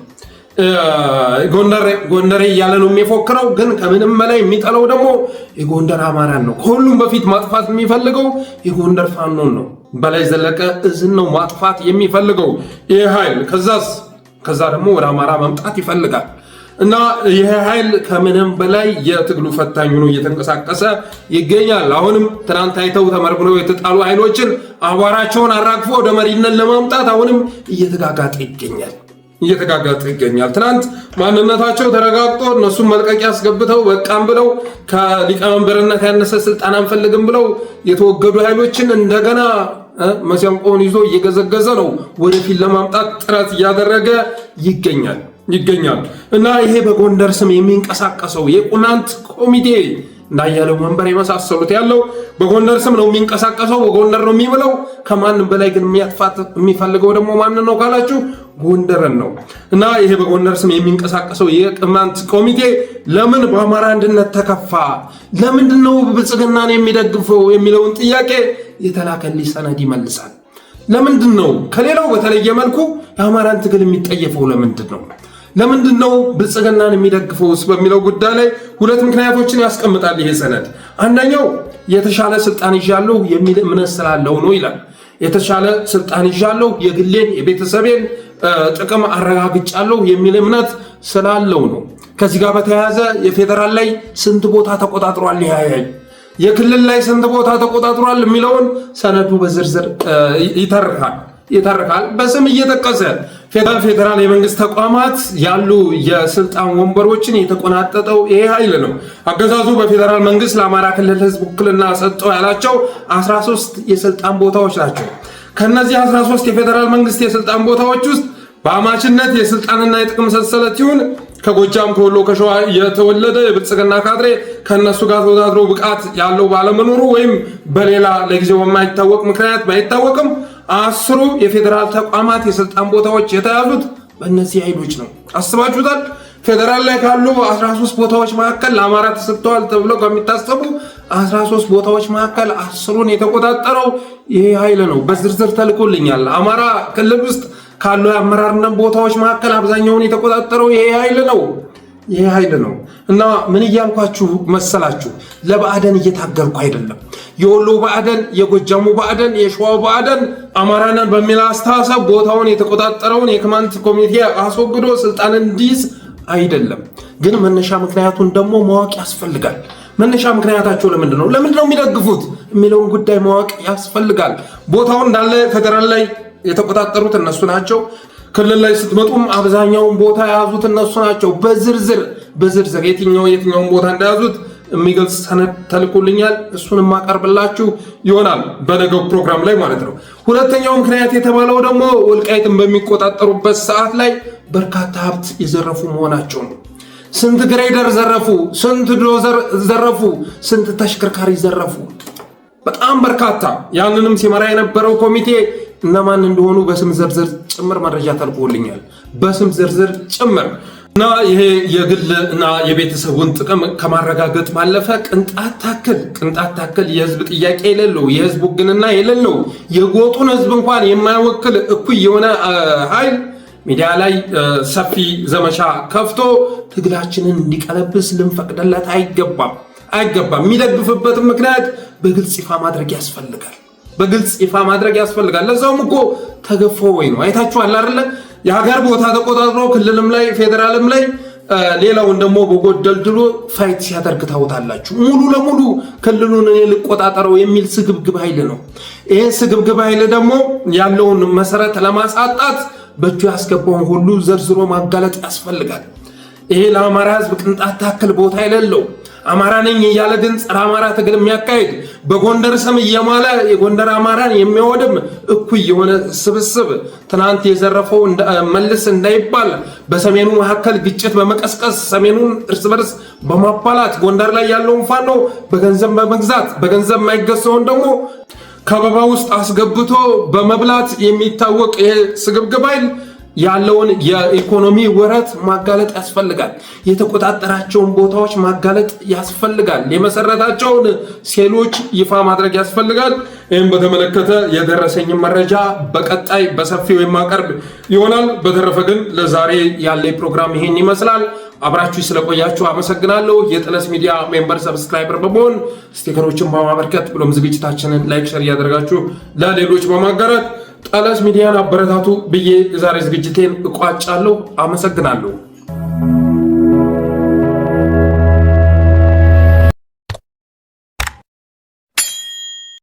ጎንደሬ እያለ ነው የሚፎክረው፣ ግን ከምንም በላይ የሚጠላው ደግሞ የጎንደር አማራን ነው። ከሁሉም በፊት ማጥፋት የሚፈልገው የጎንደር ፋኖን ነው። በላይ ዘለቀ እዝን ነው ማጥፋት የሚፈልገው ይህ ኃይል። ከዛ ደግሞ ወደ አማራ መምጣት ይፈልጋል እና ይህ ኃይል ከምንም በላይ የትግሉ ፈታኝ ሆኖ እየተንቀሳቀሰ ይገኛል። አሁንም ትናንት አይተው ተመርምረው የተጣሉ ኃይሎችን አቧራቸውን አራግፎ ወደ መሪነት ለማምጣት አሁንም እየተጋጋጠ ይገኛል። ትናንት ማንነታቸው ተረጋግጦ እነሱም መልቀቂያ አስገብተው በቃም ብለው ከሊቀመንበርነት ያነሰ ስልጣን አንፈልግም ብለው የተወገዱ ኃይሎችን እንደገና መሰንቆውን ይዞ እየገዘገዘ ነው ወደፊት ለማምጣት ጥረት እያደረገ ይገኛል እና ይሄ በጎንደር ስም የሚንቀሳቀሰው የቅማንት ኮሚቴ እንዳያለው መንበር የመሳሰሉት ያለው በጎንደር ስም ነው የሚንቀሳቀሰው፣ በጎንደር ነው የሚብለው። ከማንም በላይ ግን የሚያጥፋት የሚፈልገው ደግሞ ማንን ነው ካላችሁ ጎንደርን ነው። እና ይሄ በጎንደር ስም የሚንቀሳቀሰው የቅማንት ኮሚቴ ለምን በአማራ አንድነት ተከፋ፣ ለምንድን ነው ብልጽግናን የሚደግፈው የሚለውን ጥያቄ የተላከልኝ ሰነድ ይመልሳል። ለምንድን ነው ከሌላው በተለየ መልኩ የአማራን ትግል የሚጠየፈው? ለምንድን ነው ብልጽግናን የሚደግፈውስ በሚለው ጉዳይ ላይ ሁለት ምክንያቶችን ያስቀምጣል ይሄ ሰነድ። አንደኛው የተሻለ ስልጣን ይዣለሁ የሚል እምነት ስላለው ነው ይላል። የተሻለ ስልጣን ይዣለሁ፣ የግሌን የቤተሰቤን ጥቅም አረጋግጫለሁ የሚል እምነት ስላለው ነው። ከዚህ ጋር በተያያዘ የፌዴራል ላይ ስንት ቦታ ተቆጣጥሯል፣ የክልል ላይ ስንት ቦታ ተቆጣጥሯል የሚለውን ሰነዱ በዝርዝር ይተርካል በስም እየጠቀሰ ፌዴራል የመንግስት ተቋማት ያሉ የስልጣን ወንበሮችን የተቆናጠጠው ይሄ ኃይል ነው። አገዛዙ በፌዴራል መንግስት ለአማራ ክልል ህዝብ ውክልና ሰጠው ያላቸው 13 የስልጣን ቦታዎች ናቸው። ከነዚህ 13 የፌዴራል መንግስት የስልጣን ቦታዎች ውስጥ በአማችነት የስልጣንና የጥቅም ሰንሰለት ይሁን ከጎጃም ከወሎ ከሸዋ የተወለደ የብልጽግና ካድሬ ከነሱ ጋር ተወዳድሮ ብቃት ያለው ባለመኖሩ ወይም በሌላ ለጊዜው በማይታወቅ ምክንያት ባይታወቅም 10 የፌዴራል ተቋማት የስልጣን ቦታዎች የተያዙት በእነዚህ ኃይሎች ነው። አስባችሁታል? ፌዴራል ላይ ካሉ 13 ቦታዎች መካከል ለአማራ ተሰጥተዋል ተብለው ከሚታሰቡ 13 ቦታዎች መካከል 10ን የተቆጣጠረው ይሄ ኃይል ነው። በዝርዝር ተልኮልኛል። አማራ ክልል ውስጥ ካሉ የአመራርነት ቦታዎች መካከል አብዛኛውን የተቆጣጠረው ይሄ ኃይል ነው። ይሄ ኃይል ነው እና ምን እያልኳችሁ መሰላችሁ? ለብአዴን እየታገልኩ አይደለም። የወሎ ብአዴን፣ የጎጃሙ ብአዴን፣ የሸዋው ብአዴን አማራንን በሚል አስተሳሰብ ቦታውን የተቆጣጠረውን የቅማንት ኮሚቴ አስወግዶ ስልጣን እንዲይዝ አይደለም። ግን መነሻ ምክንያቱን ደግሞ ማወቅ ያስፈልጋል። መነሻ ምክንያታቸው ለምንድን ነው የሚደግፉት የሚለውን ጉዳይ ማወቅ ያስፈልጋል። ቦታውን እንዳለ ፌደራል ላይ የተቆጣጠሩት እነሱ ናቸው። ክልል ላይ ስትመጡም አብዛኛውን ቦታ የያዙት እነሱ ናቸው። በዝርዝር የትኛውን ቦታ እንደያዙት የሚገልጽ ሰነድ ተልኮልኛል። እሱን የማቀርብላችሁ ይሆናል በነገው ፕሮግራም ላይ ማለት ነው። ሁለተኛው ምክንያት የተባለው ደግሞ ወልቃይትን በሚቆጣጠሩበት ሰዓት ላይ በርካታ ሀብት የዘረፉ መሆናቸው ነው። ስንት ግሬደር ዘረፉ፣ ስንት ዶዘር ዘረፉ፣ ስንት ተሽከርካሪ ዘረፉ። በጣም በርካታ። ያንንም ሲመራ የነበረው ኮሚቴ እነማን እንደሆኑ በስም ዝርዝር ጭምር መረጃ ተልኮልኛል። በስም ዝርዝር ጭምር እና ይሄ የግል እና የቤተሰቡን ጥቅም ከማረጋገጥ ባለፈ ቅንጣት ታክል የህዝብ ጥያቄ የሌለው የህዝብ ውግንና የሌለው የጎጡን ህዝብ እንኳን የማይወክል እኩይ የሆነ ኃይል ሚዲያ ላይ ሰፊ ዘመቻ ከፍቶ ትግላችንን እንዲቀለብስ ልንፈቅድለት አይገባም። የሚደግፍበትን ምክንያት በግልጽ ይፋ ማድረግ ያስፈልጋል። ለዛውም እኮ ተገፎ ወይ ነው አይታችኋል አይደለ? የሀገር ቦታ ተቆጣጥሮ ክልልም ላይ ፌደራልም ላይ ሌላውን ደግሞ በጎደልድሎ ፋይት ሲያደርግ ታውታላችሁ። ሙሉ ለሙሉ ክልሉን እኔ ልቆጣጠረው የሚል ስግብግብ ኃይል ነው። ይሄ ስግብግብ ኃይል ደግሞ ያለውን መሰረት ለማሳጣት በእጁ ያስገባውን ሁሉ ዘርዝሮ ማጋለጥ ያስፈልጋል። ይሄ ለአማራ ህዝብ ቅንጣት ታክል ቦታ የሌለው አማራ ነኝ እያለ ግን ጸረ አማራ ትግል የሚያካሂድ በጎንደር ስም እየማለ የጎንደር አማራን የሚያወድም እኩይ የሆነ ስብስብ ትናንት የዘረፈው መልስ እንዳይባል በሰሜኑ መካከል ግጭት በመቀስቀስ ሰሜኑን እርስ በርስ በማባላት ጎንደር ላይ ያለውን ፋኖ በገንዘብ በመግዛት በገንዘብ የማይገዛውን ደግሞ ከበባ ውስጥ አስገብቶ በመብላት የሚታወቅ ይሄ ስግብግብ ኃይል ያለውን የኢኮኖሚ ወረት ማጋለጥ ያስፈልጋል። የተቆጣጠራቸውን ቦታዎች ማጋለጥ ያስፈልጋል። የመሰረታቸውን ሴሎች ይፋ ማድረግ ያስፈልጋል። ይህም በተመለከተ የደረሰኝ መረጃ በቀጣይ በሰፊው የማቀርብ ይሆናል። በተረፈ ግን ለዛሬ ያለ ፕሮግራም ይሄን ይመስላል። አብራችሁ ስለቆያችሁ አመሰግናለሁ። የጠለስ ሚዲያ ሜምበር ሰብስክራይበር በመሆን ስቲከሮችን በማበርከት ብሎም ዝግጅታችንን ላይክ፣ ሼር እያደረጋችሁ ለሌሎች በማጋራት ጠለስ ሚዲያን አበረታቱ ብዬ የዛሬ ዝግጅቴን እቋጫለሁ። አመሰግናለሁ።